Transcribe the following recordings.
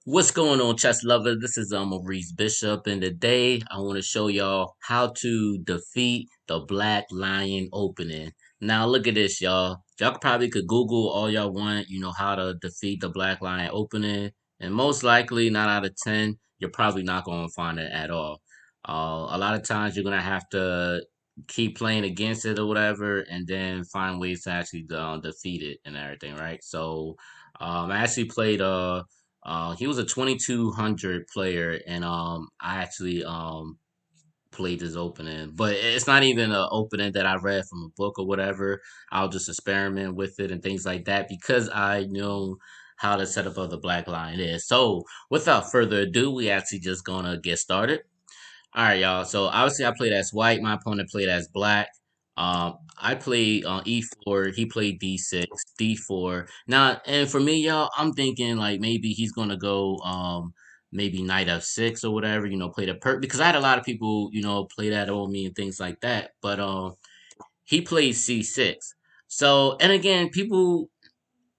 What's going on, chess lovers? This is Maurice Bishop, and today I want to show y'all how to defeat the Black Lion opening. Now, look at this, y'all. Y'all probably could Google all y'all want, how to defeat the Black Lion opening, and most likely, 9 out of 10, you're probably not going to find it at all. A lot of times, you're gonna have to keep playing against it or whatever, and then find ways to actually defeat it and everything, right? So, I actually played he was a 2200 player, and I actually played his opening, but it's not even an opening that I read from a book or whatever. I'll just experiment with it and things like that because I know how the setup of the Black Line is. So without further ado, we actually just gonna get started. All right, y'all. So obviously, I played as white. My opponent played as black. I played on E4. He played D6, D4. Now, and for me, y'all, I'm thinking like maybe he's gonna go maybe knight F6 or whatever. Play the perk because I had a lot of people play that on me and things like that. But he played C6. So and again, people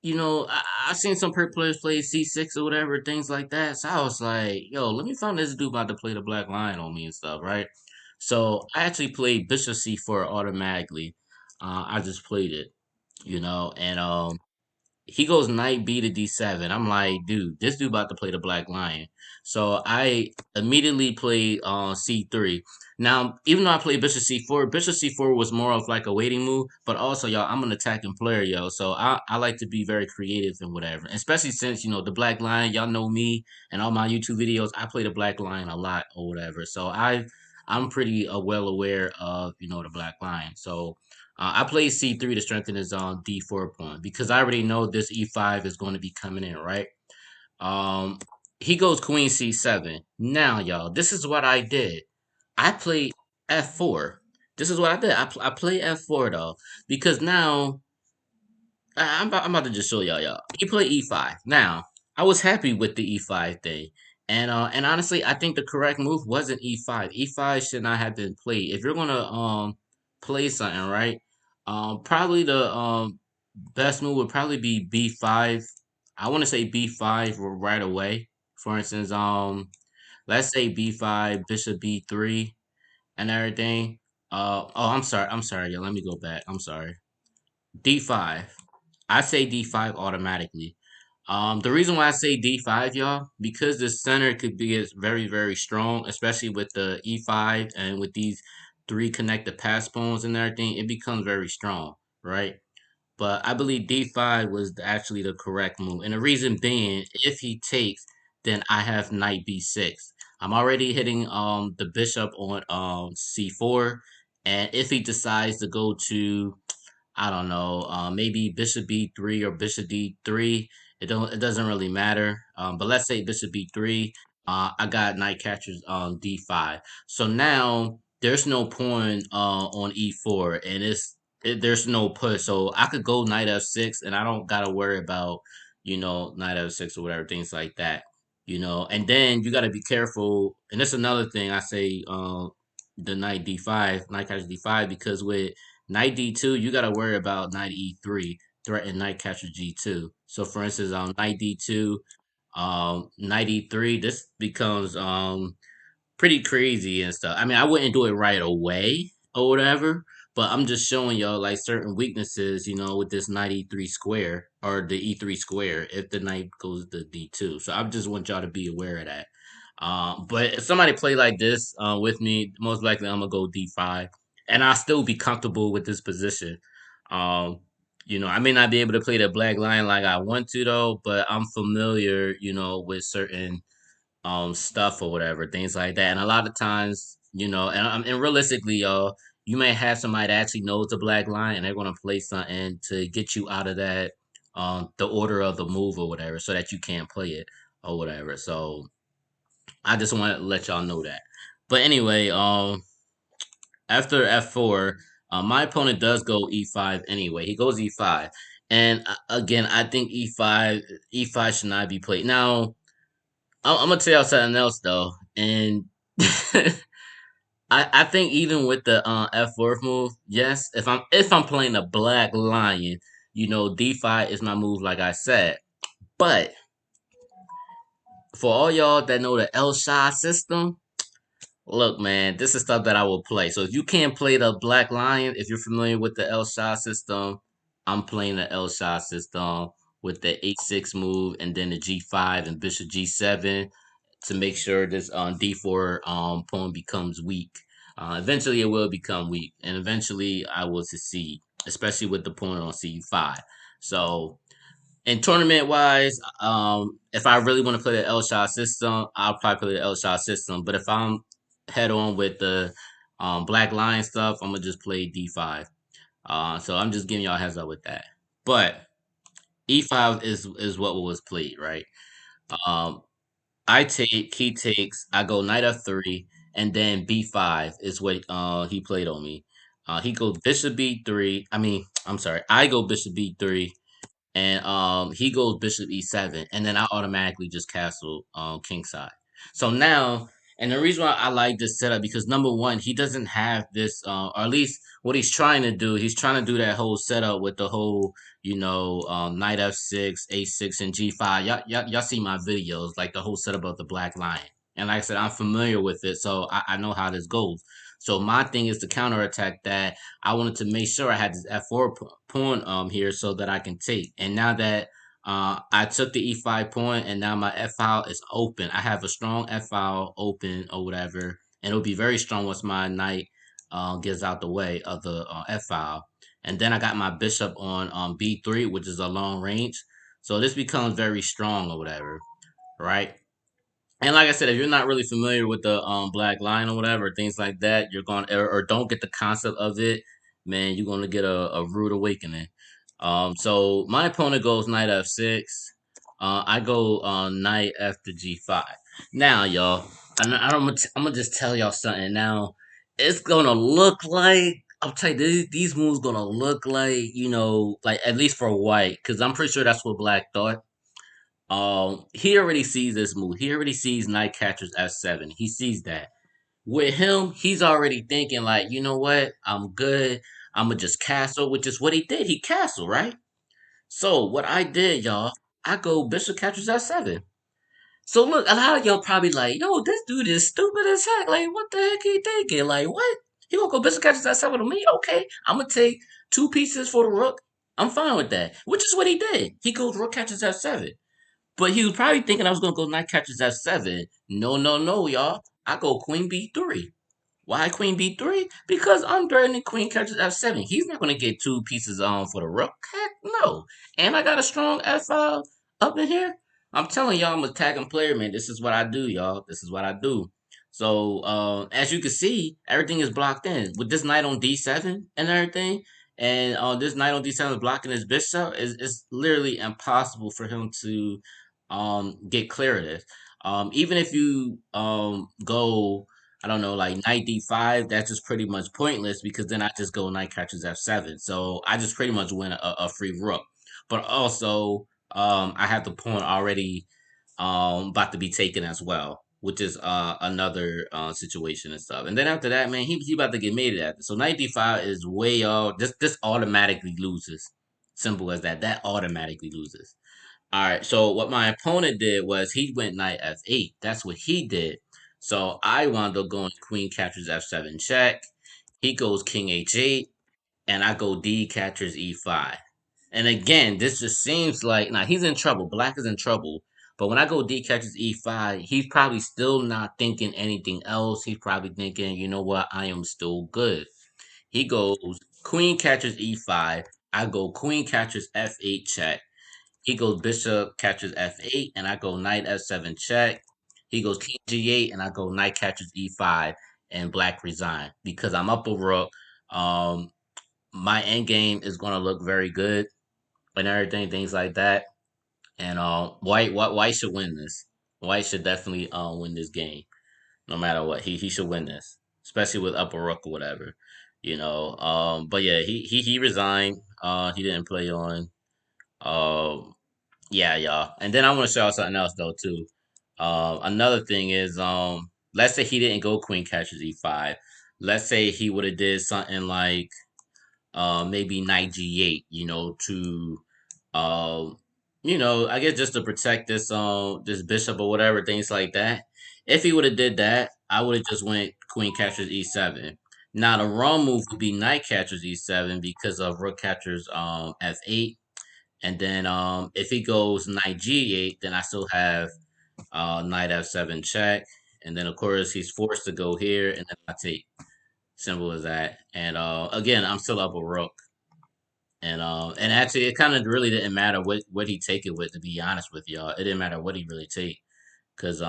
I seen some per players play C6 or whatever, things like that. So I was like, yo, let me find this dude about to play the Black Lion on me and stuff, right? So I actually played Bishop C4 automatically. I just played it, and he goes knight B to D7. I'm like, dude, this dude about to play the Black Lion. So I immediately played C3. Now, even though I played Bishop C4 was more of like a waiting move, but also, y'all, I'm an attacking player, yo. So I like to be very creative and whatever. Especially since, the Black Lion, y'all know me and all my YouTube videos, I play the Black Lion a lot or whatever. So I'm pretty well aware of, the Black Lion. So I played C3 to strengthen his D4 pawn because I already know this E5 is going to be coming in, right? Um, he goes Queen C7. Now, y'all, this is what I did. I played F4. This is what I did. I play F4 though because now I'm about to just show y'all. He played E5. Now, I was happy with the E5 thing. And honestly, I think the correct move wasn't E5. E5 should not have been played. If you're gonna play something, right? Probably the best move would probably be B5. I want to say B5 right away. For instance, let's say B5, Bishop B3 and everything. I'm sorry, yeah, let me go back. I'm sorry. D5. I say D5 automatically. The reason why I say D5, y'all, because the center could be very, very strong, especially with the E5 and with these three connected pass pawns and everything, it becomes very strong, right? But I believe D5 was actually the correct move. And the reason being, if he takes, then I have knight B6. I'm already hitting the bishop on C4. And if he decides to go to I don't know, maybe Bishop B3 or Bishop D3. It doesn't really matter. But let's say Bishop B3. I got knight catchers on D5. So now there's no pawn on E4, and there's no push. So I could go knight F6, and I don't gotta worry about knight F6 or whatever things like that. And then you gotta be careful. And that's another thing I say. The knight D5, knight catches D5, because with knight D2, you got to worry about knight E3, threaten knight capture G2. So for instance, on knight D2, knight E3, this becomes pretty crazy and stuff. I mean, I wouldn't do it right away or whatever, but I'm just showing y'all like certain weaknesses, with this knight E3 square or the E3 square if the knight goes to D2. So I just want y'all to be aware of that. But if somebody play like this with me, most likely I'm gonna go D5, and I'll still be comfortable with this position. Um, I may not be able to play the Black Lion like I want to though, but I'm familiar, with certain stuff or whatever, things like that. And a lot of times, and realistically, y'all, you may have somebody that actually knows the Black Lion, and they're gonna play something to get you out of that the order of the move or whatever, so that you can't play it or whatever. So I just want to let y'all know that. But anyway, after F4, my opponent does go E5 anyway. He goes E5. And again, I think E5 should not be played. Now, I'm gonna tell y'all something else though. And I think even with the F4 move, yes, if I'm playing a Black Lion, D5 is my move like I said. But for all y'all that know the L-Shah system, look, man, this is stuff that I will play. So if you can't play the Black Lion, if you're familiar with the L-Shah system, I'm playing the L-Shah system with the H6 move and then the G5 and Bishop G7 to make sure this D4 pawn becomes weak. Eventually, it will become weak, and eventually, I will succeed, especially with the pawn on C5. So and tournament wise, if I really want to play the L shot system, I'll probably play the L shot system. But if I'm head on with the Black Lion stuff, I'm gonna just play D5. So I'm just giving y'all a heads up with that. But E5 is what was played, right? Um, I take, he takes, I go knight f3, and then b5 is what he played on me. He goes bishop b3. I mean, I'm sorry, I go bishop b3 and he goes bishop e7, and then I automatically just castle king side. So now, and the reason why I like this setup because number one, he doesn't have this, or at least what he's trying to do. He's trying to do that whole setup with the whole, knight f6, a6, and g5. Y'all see my videos, like the whole setup of the Black Lion. And like I said, I'm familiar with it, so I know how this goes. So my thing is to counterattack that. I wanted to make sure I had this f4 pawn here so that I can take. And now that I took the e5 pawn and now my f file is open. I have a strong f file open or whatever, and it'll be very strong once my knight gets out the way of the f file. And then I got my bishop on b3, which is a long range. So this becomes very strong or whatever, right? And like I said, if you're not really familiar with the Black Lion or whatever, things like that, you're going or don't get the concept of it, man, you're gonna get a rude awakening. So my opponent goes knight f6. I go knight after g5. Now, y'all, I'm gonna just tell y'all something. Now, it's gonna look like I'll tell you these moves gonna look like like at least for white, because I'm pretty sure that's what black thought. He already sees this move. He already sees knight catches f7. He sees that. With him, he's already thinking like, you know what? I'm good. I'm gonna just castle, which is what he did. He castled, right? So what I did, y'all, I go bishop catches f7. So look, a lot of y'all probably like, yo, this dude is stupid as heck. Like, what the heck he thinking? Like, what? He gonna go bishop catches f7 on me? Okay, I'm gonna take two pieces for the rook. I'm fine with that. Which is what he did. He goes rook catches f7. But he was probably thinking I was gonna go knight catches f7. No, no, no, y'all. I go queen b3. Why queen b3? Because I'm threatening queen catches f7. He's not gonna get two pieces on for the rook. Heck no. And I got a strong f5 up in here. I'm telling y'all, I'm a tagging player, man. This is what I do, y'all. This is what I do. So as you can see, everything is blocked in with this knight on d7 and everything. And this knight on d7 is blocking his bishop. It's literally impossible for him to get clear of this. Even if you go, I don't know, like knight d5, that's just pretty much pointless because then I just go knight catches f7. So I just pretty much win a free rook. But also, I have the pawn already about to be taken as well, which is another situation and stuff. And then after that, man, he about to get mated at. So knight d5 is way off. This automatically loses. Simple as that. That automatically loses. All right. So what my opponent did was he went knight f8. That's what he did. So I wound up going queen captures f7 check. He goes king h8, and I go d captures e5. And again, this just seems like now he's in trouble. Black is in trouble. But when I go d catches e5, he's probably still not thinking anything else. He's probably thinking, you know what, I am still good. He goes queen catches e5. I go queen catches f8 check. He goes bishop catches f8, and I go knight f7 check. He goes king g8, and I go knight catches e5, and black resign because I'm up a rook. Um, my end game is going to look very good and everything, things like that. And white should win this. White should definitely win this game, no matter what. He should win this, especially with upper rook or whatever, you know. But yeah, he resigned. He didn't play on. Um, yeah, y'all. And then I want to show you something else though too. Another thing is let's say he didn't go queen catches e5. Let's say he would have did something like maybe knight g8, to um I guess just to protect this bishop or whatever, things like that. If he would have did that, I would have just went queen captures e7. Now the wrong move would be knight captures e7 because of rook captures f8. And then if he goes knight g8, then I still have knight f7 check. And then of course he's forced to go here, and then I take. Simple as that. And again, I'm still up a rook. And actually, it kind of really didn't matter what he take it with. To be honest with y'all, it didn't matter what he really take, because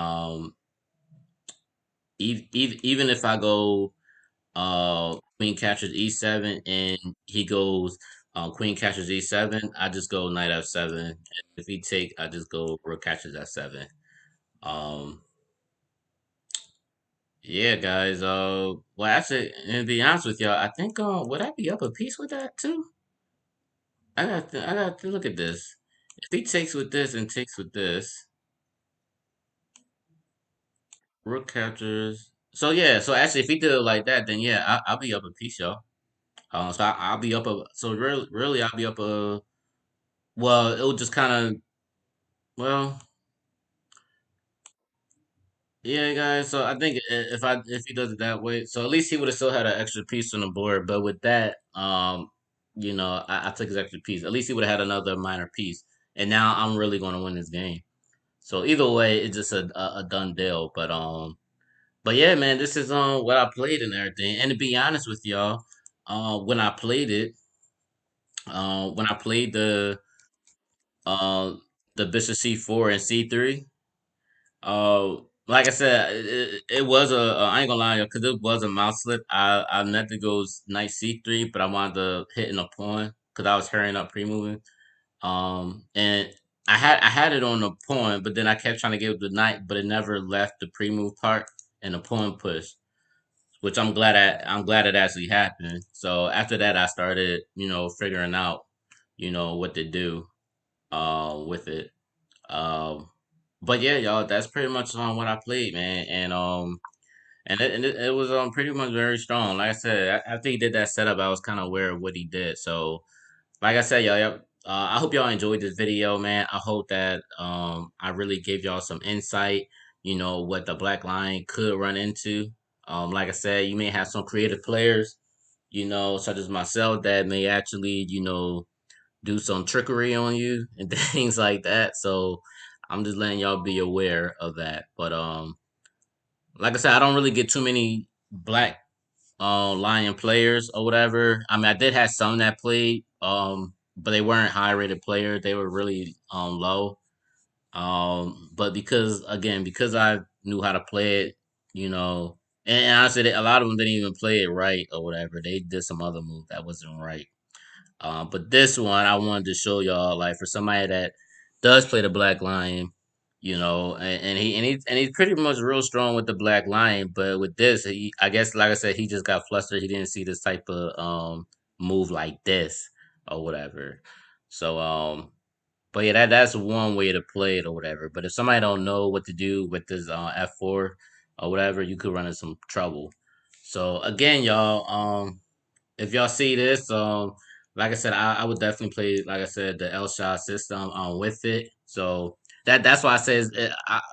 even if I go queen captures e7 and he goes queen captures e7, I just go knight f7. And if he take, I just go rook captures f7. Um, yeah, guys. Well, actually, and to be honest with y'all, I think would I be up a piece with that too? I got to look at this. If he takes with this and takes with this, rook captures. So yeah, so actually, if he did it like that, then yeah, I'll be up a piece, y'all. So I'll be up a. So really, I'll be up a. Well, it'll just kind of. Well, yeah, guys. So I think if he does it that way, so at least he would have still had an extra piece on the board. But with that, I took his extra piece. At least he would have had another minor piece, and now I'm really going to win this game. So either way, it's just a done deal. But yeah, man, this is what I played and everything. And to be honest with y'all, when I played it, when I played uh the Bishop C4 and C3, like I said, it was I ain't gonna lie, because it was a mouse slip. I meant to go knight C3, but I wanted to hit in a pawn because I was hurrying up pre-moving. And I had it on the pawn, but then I kept trying to get with the knight, but it never left the pre-move part and the pawn push, which I'm glad it actually happened. So after that, I started, figuring out, what to do, with it. Um, but yeah, y'all, that's pretty much what I played, man, and it was pretty much very strong. Like I said, after he did that setup, I was kind of aware of what he did. So like I said, y'all, I hope y'all enjoyed this video, man. I hope that I really gave y'all some insight, what the black line could run into. Like I said, you may have some creative players, such as myself, that may actually, do some trickery on you and things like that. So I'm just letting y'all be aware of that. But like I said, I don't really get too many black Lion players or whatever. I mean, I did have some that played, but they weren't high rated players. They were really low. But because I knew how to play it, and honestly, a lot of them didn't even play it right or whatever. They did some other move that wasn't right. But this one I wanted to show y'all, like for somebody that does play the Black Lion, and he's pretty much real strong with the Black Lion. But with this, I guess, like I said, he just got flustered. He didn't see this type of move like this or whatever. So but yeah, that's one way to play it or whatever. But if somebody don't know what to do with this F4 or whatever, you could run into some trouble. So again, y'all, if y'all see this, like I said, I would definitely play, like I said, the L shot system with it. So that's why I says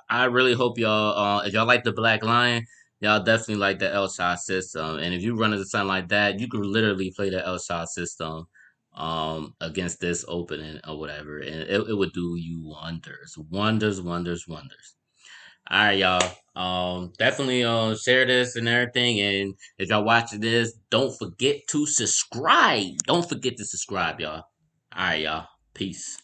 I really hope y'all if y'all like the Black Lion, y'all definitely like the L shot system. And if you run into something like that, you could literally play the L shot system against this opening or whatever, and it would do you wonders, wonders, wonders, wonders. All right, y'all. Definitely share this and everything. And if y'all watching this, don't forget to subscribe. Don't forget to subscribe, y'all. All right, y'all. Peace.